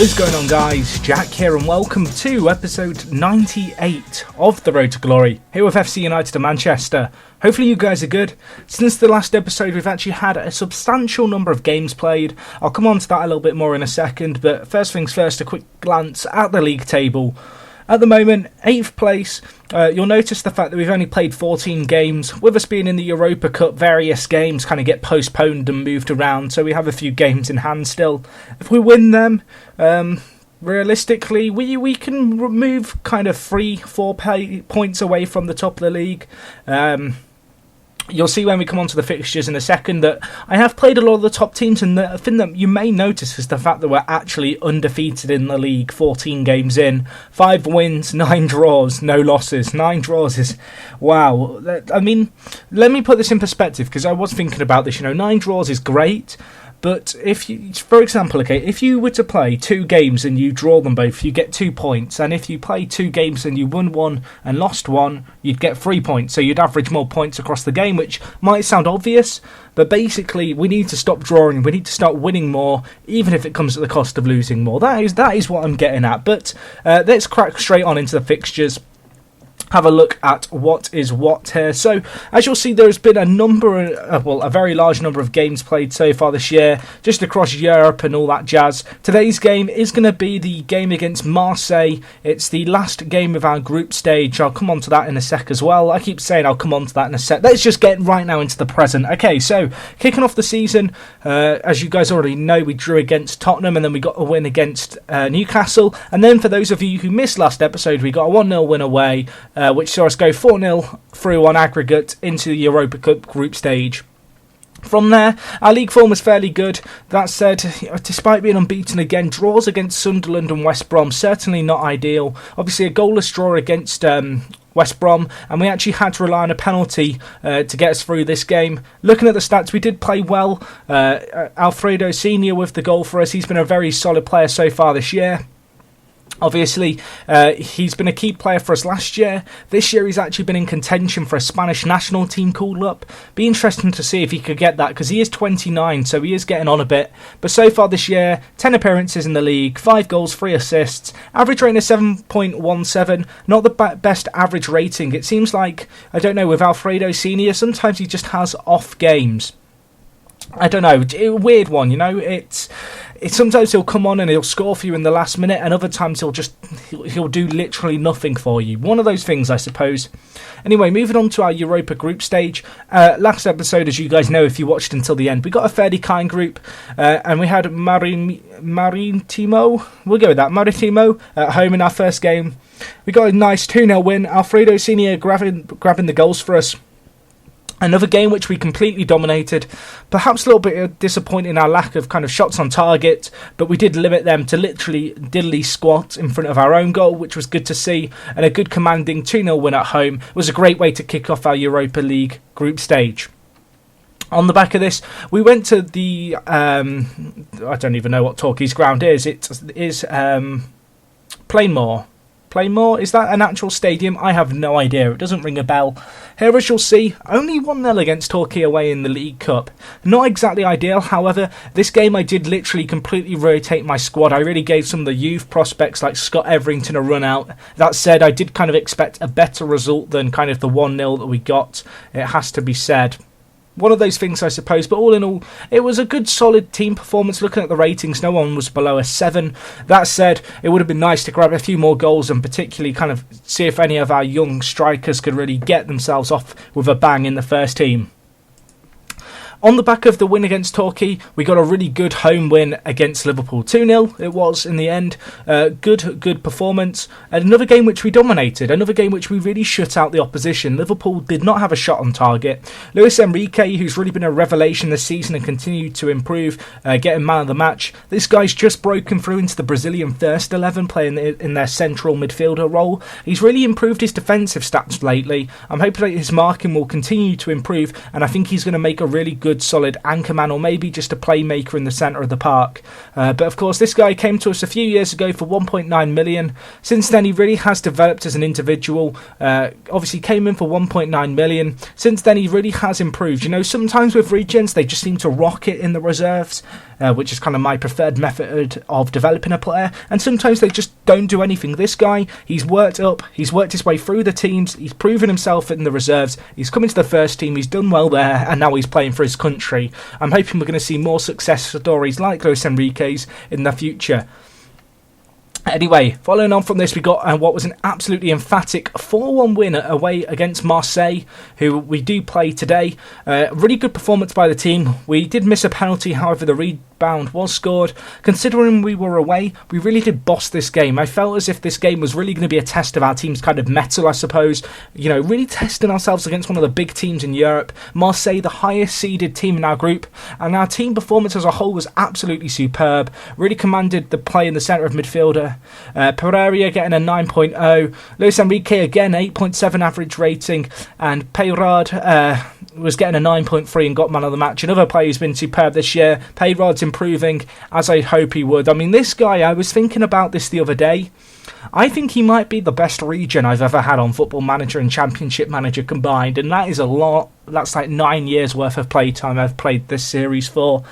What is going on, guys? Jack here, and welcome to episode 98 of The Road to Glory, here with FC United of Manchester. Hopefully you guys are good. Since the last episode, we've actually had a substantial number of games played. I'll come on to that a little bit more in a second, but first things first, a quick glance at the league table. At the moment, 8th place. You'll notice the fact that we've only played 14 games. With us being in the Europa Cup, various games kind of get postponed and moved around, so we have a few games in hand still. If we win them, realistically, we can move kind of 3-4 points away from the top of the league. You'll see when we come on to the fixtures in a second that I have played a lot of the top teams, and the thing that you may notice is the fact that we're actually undefeated in the league, 14 games in, 5 wins, 9 draws, no losses. 9 draws is, wow. I mean, let me put this in perspective, because I was thinking about this, 9 draws is great. But if you, for example, if you were to play 2 games and you draw them both, you get 2 points. And if you play 2 games and you won 1 and lost 1, you'd get 3 points. So you'd average more points across the game, which might sound obvious. But basically, we need to stop drawing. We need to start winning more, even if it comes at the cost of losing more. That is what I'm getting at. But let's crack straight on into the fixtures. Have a look at what is what here. So, as you'll see, there's been a very large number of games played so far this year, just across Europe and all that jazz. Today's game is going to be the game against Marseille. It's the last game of our group stage. I'll come on to that in a sec as well. I keep saying I'll come on to that in a sec. Let's just get right now into the present. Okay, so, kicking off the season, as you guys already know, we drew against Tottenham, and then we got a win against Newcastle. And then, for those of you who missed last episode, we got a 1-0 win away, which saw us go 4-0 through on aggregate into the Europa Cup group stage. From there, our league form was fairly good. That said, despite being unbeaten again, draws against Sunderland and West Brom, certainly not ideal. Obviously, a goalless draw against West Brom, and we actually had to rely on a penalty to get us through this game. Looking at the stats, we did play well. Alfredo Senior with the goal for us. He's been a very solid player so far this year. Obviously, he's been a key player for us last year. This year he's actually been in contention for a Spanish national team call-up. Be interesting to see if he could get that, because he is 29, so he is getting on a bit. But so far this year, 10 appearances in the league, 5 goals, 3 assists, average rating of 7.17, not the best average rating. It seems like, I don't know, with Alfredo Senior, sometimes he just has off games. I don't know, a weird one, it's sometimes he'll come on and he'll score for you in the last minute, and other times he'll do literally nothing for you. One of those things, I suppose. Anyway, moving on to our Europa group stage. Last episode, as you guys know, if you watched until the end, we got a fairly kind group, and we had Maritimo, we'll go with that, Maritimo at home in our first game. We got a nice 2-0 win, Alfredo Senior grabbing the goals for us. Another game which we completely dominated, perhaps a little bit disappointing in our lack of kind of shots on target, but we did limit them to literally diddly squat in front of our own goal, which was good to see, and a good commanding 2-0 win at home was a great way to kick off our Europa League group stage. On the back of this, we went to the, I don't even know what Torquay's ground is, it is Plainmoor. Plainmoor? Is that an actual stadium? I have no idea. It doesn't ring a bell. Here, as you'll see, only 1-0 against Torquay away in the League Cup. Not exactly ideal, however, this game I did literally completely rotate my squad. I really gave some of the youth prospects like Scott Everington a run out. That said, I did kind of expect a better result than kind of the 1-0 that we got. It has to be said. One of those things, I suppose, but all in all, it was a good, solid team performance. Looking at the ratings, no one was below a 7. That said, it would have been nice to grab a few more goals and particularly kind of see if any of our young strikers could really get themselves off with a bang in the first team. On the back of the win against Torquay, we got a really good home win against Liverpool. 2-0 it was in the end. Good performance. And another game which we dominated. Another game which we really shut out the opposition. Liverpool did not have a shot on target. Luis Enrique, who's really been a revelation this season and continued to improve, getting man of the match. This guy's just broken through into the Brazilian first 11, playing in their central midfielder role. He's really improved his defensive stats lately. I'm hoping that his marking will continue to improve, and I think he's going to make a really good solid anchorman, or maybe just a playmaker in the centre of the park. But of course, this guy came to us a few years ago for 1.9 million. Since then, he really has developed as an individual. Obviously came in for 1.9 million. Since then, he really has improved. Sometimes with regens, they just seem to rocket in the reserves. which is kind of my preferred method of developing a player, and sometimes they just don't do anything. This guy, he's worked up, he's worked his way through the teams, he's proven himself in the reserves, he's come into the first team, he's done well there, and now he's playing for his country. I'm hoping we're going to see more success stories like Luis Enrique's in the future. Anyway, following on from this, we got what was an absolutely emphatic 4-1 win away against Marseilles, who we do play today. Really good performance by the team. We did miss a penalty, however the rebound was scored. Considering we were away, we really did boss this game. I felt as if this game was really going to be a test of our team's kind of mettle, I suppose. You know, really testing ourselves against one of the big teams in Europe. Marseille, the highest seeded team in our group, and our team performance as a whole was absolutely superb. Really commanded the play in the centre of midfielder. Pereira getting a 9.0, Luis Enrique again 8.7 average rating, and Peyrard was getting a 9.3 and got man of the match. Another player who's been superb this year. Peyrard's improving as I hope he would. I mean, this guy, I was thinking about this the other day. I think he might be the best regen I've ever had on Football Manager and Championship Manager combined, and that is a lot. That's like 9 years worth of playtime I've played this series for.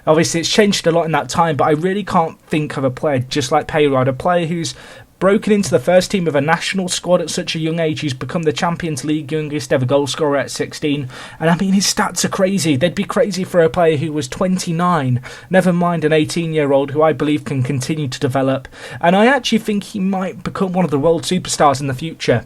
Obviously, it's changed a lot in that time, but I really can't think of a player just like Peyrard, a player who's broken into the first team of a national squad at such a young age. He's become the Champions League youngest ever goal scorer at 16. And I mean, his stats are crazy. They'd be crazy for a player who was 29, never mind an 18-year-old who I believe can continue to develop. And I actually think he might become one of the world superstars in the future.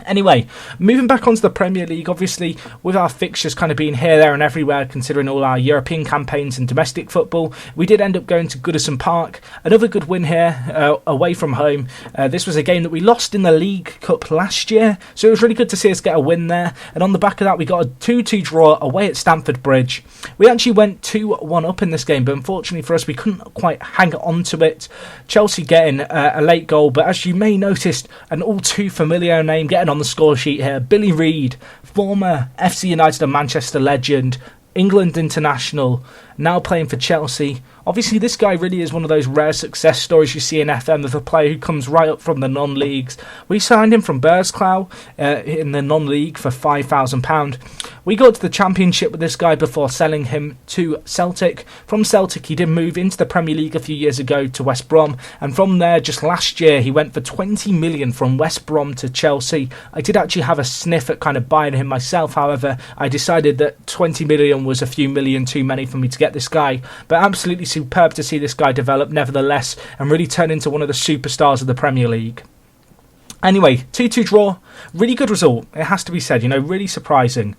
Anyway, moving back onto the Premier League, obviously with our fixtures kind of being here, there and everywhere, considering all our European campaigns and domestic football, we did end up going to Goodison Park. Another good win here, away from home. This was a game that we lost in the League Cup last year, so it was really good to see us get a win there. And on the back of that, we got a 2-2 draw away at Stamford Bridge. We actually went 2-1 up in this game, but unfortunately for us, we couldn't quite hang on to it. Chelsea getting a late goal, but as you may notice, an all too familiar name getting on the score sheet here. Billy Reid, former FC United and Manchester legend, England international, now playing for Chelsea. Obviously, this guy really is one of those rare success stories you see in FM of a player who comes right up from the non-leagues. We signed him from Burzclau in the non-league for £5,000. We got to the Championship with this guy before selling him to Celtic. From Celtic, he did move into the Premier League a few years ago to West Brom, and from there, just last year, he went for 20 million from West Brom to Chelsea. I did actually have a sniff at kind of buying him myself, however, I decided that 20 million was a few million too many for me to get this guy, but absolutely superb to see this guy develop nevertheless and really turn into one of the superstars of the Premier League. Anyway, 2-2 draw, really good result, it has to be said, really surprising.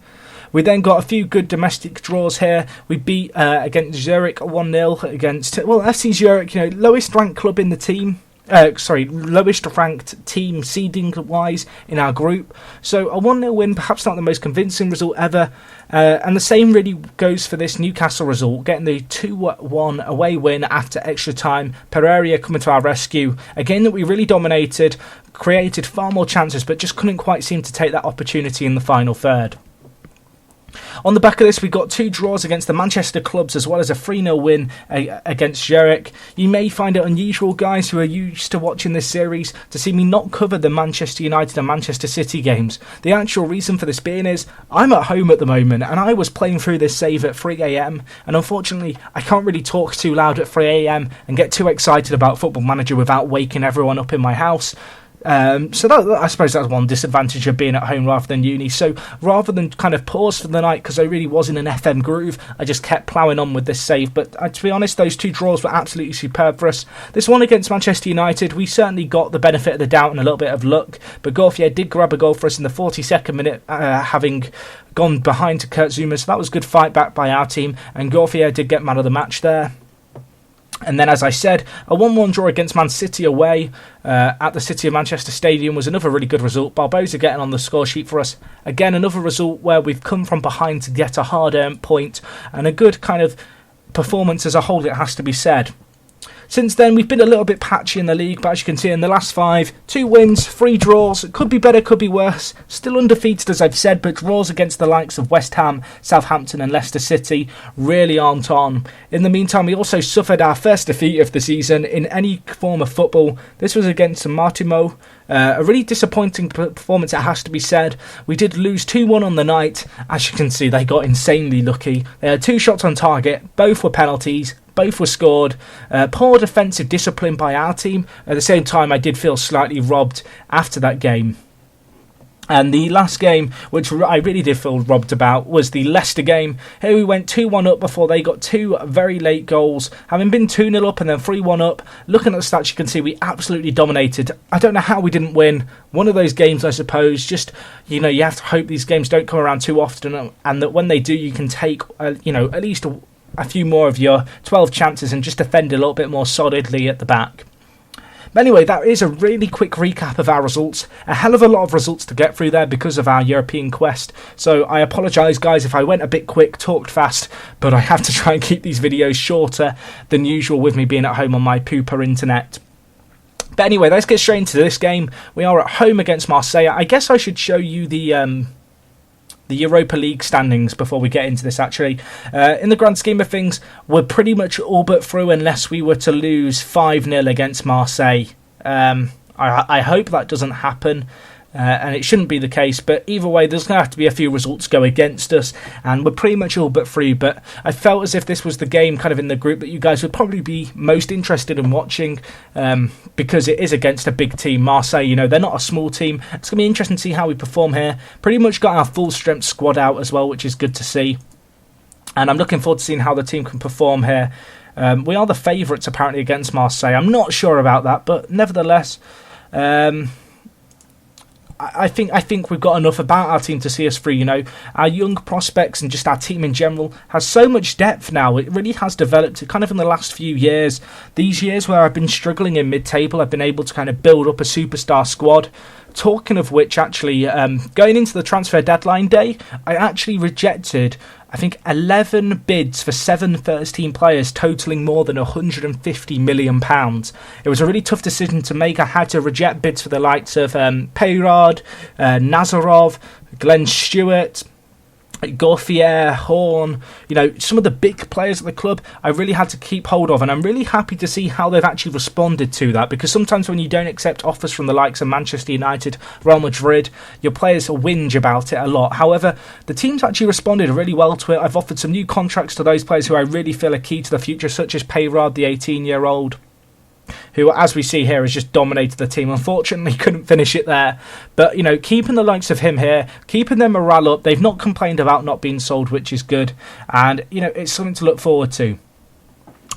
We then got a few good domestic draws here. We beat against Zurich 1-0 against, FC Zurich, lowest ranked club in the team. Lowest ranked team seeding-wise in our group. So a 1-0 win, perhaps not the most convincing result ever. And the same really goes for this Newcastle result, getting the 2-1 away win after extra time. Pereira coming to our rescue. A game that we really dominated, created far more chances, but just couldn't quite seem to take that opportunity in the final third. On the back of this, we got 2 draws against the Manchester clubs as well as a 3-0 win against Zurich. You may find it unusual, guys who are used to watching this series, to see me not cover the Manchester United and Manchester City games. The actual reason for this being is I'm at home at the moment and I was playing through this save at 3 a.m. and unfortunately I can't really talk too loud at 3 a.m. and get too excited about Football Manager without waking everyone up in my house. So I suppose that's one disadvantage of being at home rather than uni. So rather than kind of pause for the night because I really was in an FM groove, I just kept ploughing on with this save. But to be honest, those 2 draws were absolutely superb for us. This one against Manchester United, we certainly got the benefit of the doubt and a little bit of luck, but Gauthier did grab a goal for us in the 42nd minute, having gone behind to Kurt Zouma, so that was a good fight back by our team, and Gauthier did get man of the match there. And then, as I said, a 1-1 draw against Man City away at the City of Manchester Stadium was another really good result. Barbosa getting on the score sheet for us. Again, another result where we've come from behind to get a hard-earned point and a good kind of performance as a whole, it has to be said. Since then, we've been a little bit patchy in the league, but as you can see in the last 5, 2 wins, 3 draws. It could be better, could be worse. Still undefeated, as I've said, but draws against the likes of West Ham, Southampton and Leicester City really aren't on. In the meantime, we also suffered our first defeat of the season in any form of football. This was against Martimo, A really disappointing performance, it has to be said. We did lose 2-1 on the night. As you can see, they got insanely lucky. They had 2 shots on target, both were penalties, both were scored. Poor defensive discipline by our team. At the same time, I did feel slightly robbed after that game. And the last game, which I really did feel robbed about, was the Leicester game. Here we went 2-1 up before they got 2 very late goals. Having been 2-0 up and then 3-1 up, looking at the stats, you can see we absolutely dominated. I don't know how we didn't win. One of those games, I suppose. Just, you have to hope these games don't come around too often, and that when they do, you can take, at least a few more of your 12 chances and just defend a little bit more solidly at the back. But anyway, that is a really quick recap of our results. A hell of a lot of results to get through there because of our European quest. So I apologise, guys, if I went a bit quick, talked fast, but I have to try and keep these videos shorter than usual with me being at home on my pooper internet. But anyway, let's get straight into this game. We are at home against Marseille. I guess I should show you the Europa League standings before we get into this, actually. In the grand scheme of things, we're pretty much all but through unless we were to lose 5-0 against Marseille. I hope that doesn't happen, and it shouldn't be the case, but either way, there's going to have to be a few results go against us, and we're pretty much all but through. But I felt as if this was the game kind of in the group that you guys would probably be most interested in watching, because it is against a big team. Marseille, they're not a small team. It's going to be interesting to see how we perform here. Pretty much got our full strength squad out as well, which is good to see, and I'm looking forward to seeing how the team can perform here. We are the favourites apparently against Marseille. I'm not sure about that, but nevertheless, I think we've got enough about our team to see us through. Our young prospects and just our team in general has so much depth now. It really has developed kind of in the last few years. These years where I've been struggling in mid-table, I've been able to kind of build up a superstar squad. Talking of which, actually, going into the transfer deadline day, I actually rejected, I think, 11 bids for 7 first-team players totalling more than £150 million. It was a really tough decision to make. I had to reject bids for the likes of Peyrard, Nazarov, Glenn Stewart, Gauthier, Horn, some of the big players at the club I really had to keep hold of, and I'm really happy to see how they've actually responded to that, because sometimes when you don't accept offers from the likes of Manchester United, Real Madrid, your players whinge about it a lot. However, the team's actually responded really well to it. I've offered some new contracts to those players who I really feel are key to the future, such as Peyrard, the 18-year-old, who, as we see here, has just dominated the team. Unfortunately, couldn't finish it there. But, keeping the likes of him here, keeping their morale up. They've not complained about not being sold, which is good. And, it's something to look forward to.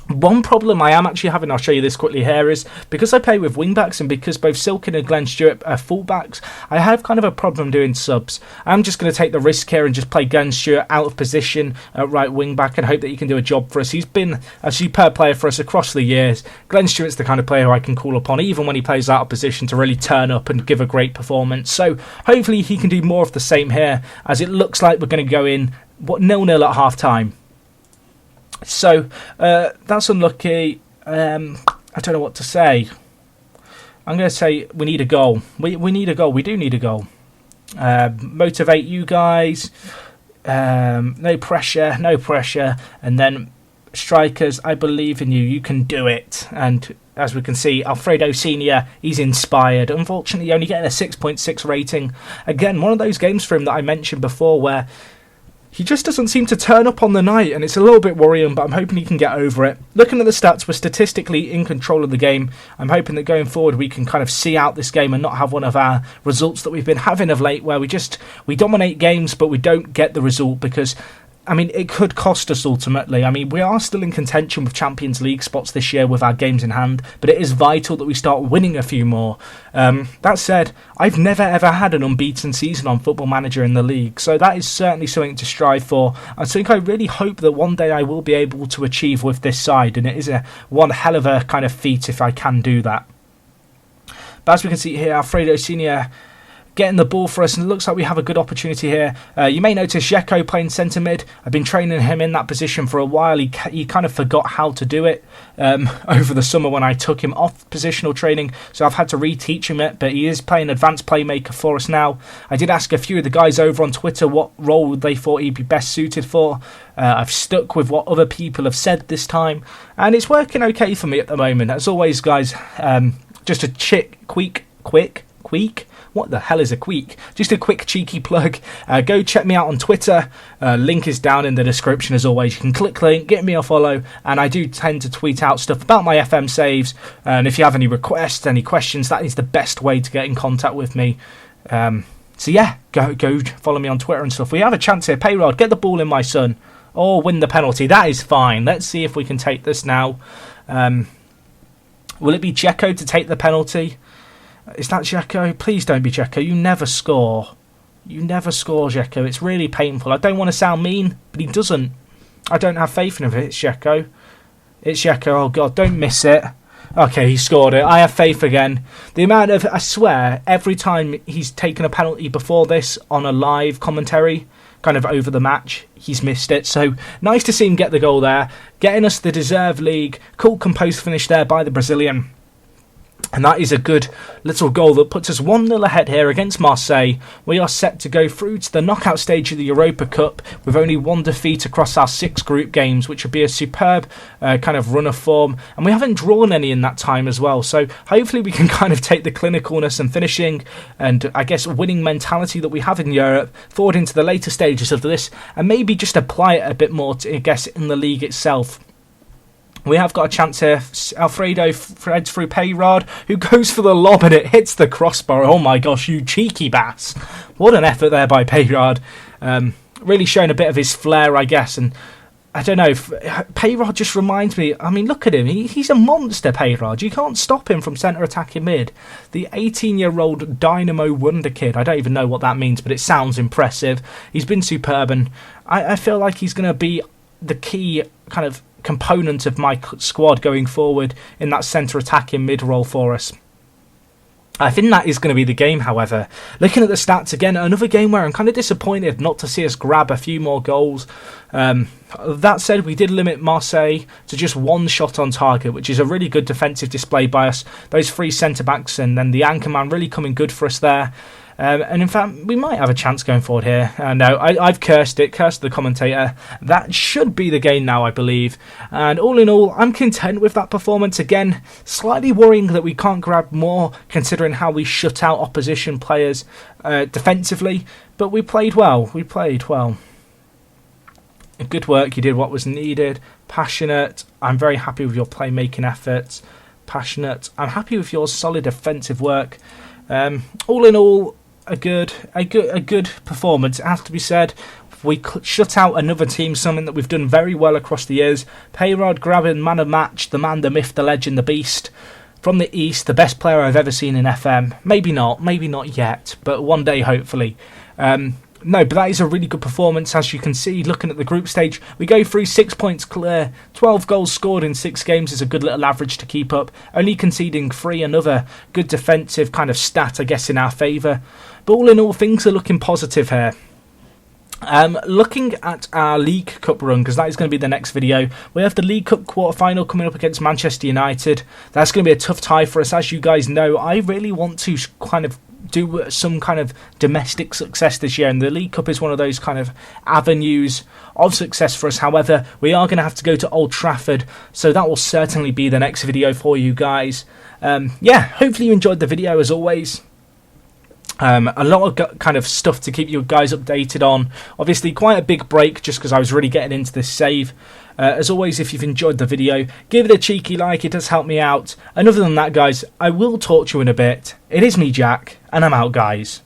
One problem I am actually having, I'll show you this quickly here, is because I play with wing-backs and because both Silkin and Glenn Stewart are full-backs, I have kind of a problem doing subs. I'm just going to take the risk here and just play Glenn Stewart out of position at right wing-back and hope that he can do a job for us. He's been a superb player for us across the years. Glenn Stewart's the kind of player who I can call upon, even when he plays out of position, to really turn up and give a great performance. So hopefully he can do more of the same here, as it looks like we're going to go in 0-0 at half-time. So, that's unlucky. I don't know what to say. I'm going to say we need a goal. We need a goal. We do need a goal. Motivate you guys. No pressure. And then, strikers, I believe in you. You can do it. And as we can see, Alfredo Senior, he's inspired. Unfortunately, only getting a 6.6 rating. Again, one of those games for him that I mentioned before where he just doesn't seem to turn up on the night, and it's a little bit worrying, but I'm hoping he can get over it. Looking at the stats, we're statistically in control of the game. I'm hoping that going forward we can kind of see out this game and not have one of our results that we've been having of late, where we dominate games but we don't get the result, because it could cost us ultimately. We are still in contention with Champions League spots this year with our games in hand, but it is vital that we start winning a few more. That said, I've never ever had an unbeaten season on Football Manager in the league, so that is certainly something to strive for. I think I really hope that one day I will be able to achieve with this side, and it is one hell of a kind of feat if I can do that. But as we can see here, Alfredo Senior getting the ball for us, and it looks like we have a good opportunity here. You may notice Dzeko playing centre mid. I've been training him in that position for a while. He kind of forgot how to do it over the summer when I took him off positional training, so I've had to reteach him it, but he is playing advanced playmaker for us now. I did ask a few of the guys over on Twitter what role they thought he'd be best suited for. I've stuck with what other people have said this time, and it's working okay for me at the moment. As always, guys, just a quick queek. What the hell is a queek? Just a quick cheeky plug. Go check me out on Twitter. Link is down in the description as always. You can click the link, get me a follow, and I do tend to tweet out stuff about my FM saves. And if you have any requests, any questions, that is the best way to get in contact with me. So yeah, go follow me on Twitter and stuff. We have a chance here. Payrod, get the ball in, my son. Or win the penalty. That is fine. Let's see if we can take this now. Will it be Dzeko to take the penalty? Is that Dzeko? Please don't be Dzeko. You never score. You never score, Dzeko. It's really painful. I don't want to sound mean, but he doesn't. I don't have faith in him if it's Dzeko. It's Dzeko. Oh, God, don't miss it. Okay, he scored it. I have faith again. The amount of... I swear, every time he's taken a penalty before this on a live commentary, kind of over the match, he's missed it. So, nice to see him get the goal there. Getting us the deserved league. Cool composed finish there by the Brazilian. And that is a good little goal that puts us 1-0 ahead here against Marseille. We are set to go through to the knockout stage of the Europa Cup with only one defeat across our 6 group games, which would be a superb kind of run of form. And we haven't drawn any in that time as well. So hopefully we can kind of take the clinicalness and finishing and I guess winning mentality that we have in Europe forward into the later stages of this and maybe just apply it a bit more to, I guess, in the league itself. We have got a chance here. Alfredo threads through Payrod, who goes for the lob and it hits the crossbar. Oh my gosh, you cheeky bass. What an effort there by Payrod. Really showing a bit of his flair, I guess. And I don't know, Payrod just reminds me, I mean, look at him. He's a monster, Payrod. You can't stop him from centre attacking mid. The 18-year-old Dynamo Wonder Kid. I don't even know what that means, but it sounds impressive. He's been superb, and I feel like he's going to be the key kind of component of my squad going forward in that centre attacking mid role for us. I think that is going to be the game, however. Looking at the stats again, another game where I'm kind of disappointed not to see us grab a few more goals. That said, we did limit Marseille to just one shot on target, which is a really good defensive display by us. Those 3 centre-backs and then the anchor man really coming good for us there. And in fact, we might have a chance going forward here. No, I've cursed the commentator. That should be the game now, I believe. And all in all, I'm content with that performance. Again, slightly worrying that we can't grab more, considering how we shut out opposition players defensively. But we played well. Good work. You did what was needed. Passionate. I'm very happy with your playmaking efforts. Passionate. I'm happy with your solid defensive work. All in all, a good performance. It has to be said. We shut out another team, something that we've done very well across the years. Payrod grabbing man of match, the man, the myth, the legend, the beast. From the East, the best player I've ever seen in FM. Maybe not yet, but one day hopefully. No, but that is a really good performance, as you can see, looking at the group stage. We go through 6 points clear. 12 goals scored in 6 games is a good little average to keep up. Only conceding 3, another good defensive kind of stat, I guess, in our favour. But all in all, things are looking positive here. Looking at our League Cup run, because that is going to be the next video. We have the League Cup quarter-final coming up against Manchester United. That's going to be a tough tie for us. As you guys know, I really want to kind of do some kind of domestic success this year, and the League Cup is one of those kind of avenues of success for us. However, we are going to have to go to Old Trafford, so that will certainly be the next video for you guys. Yeah, hopefully you enjoyed the video as always. A lot of kind of stuff to keep you guys updated on. Obviously quite a big break just because I was really getting into this save. As always, if you've enjoyed the video, give it a cheeky like, it does help me out. And other than that, guys, I will talk to you in a bit. It is me, Jack, and I'm out, guys.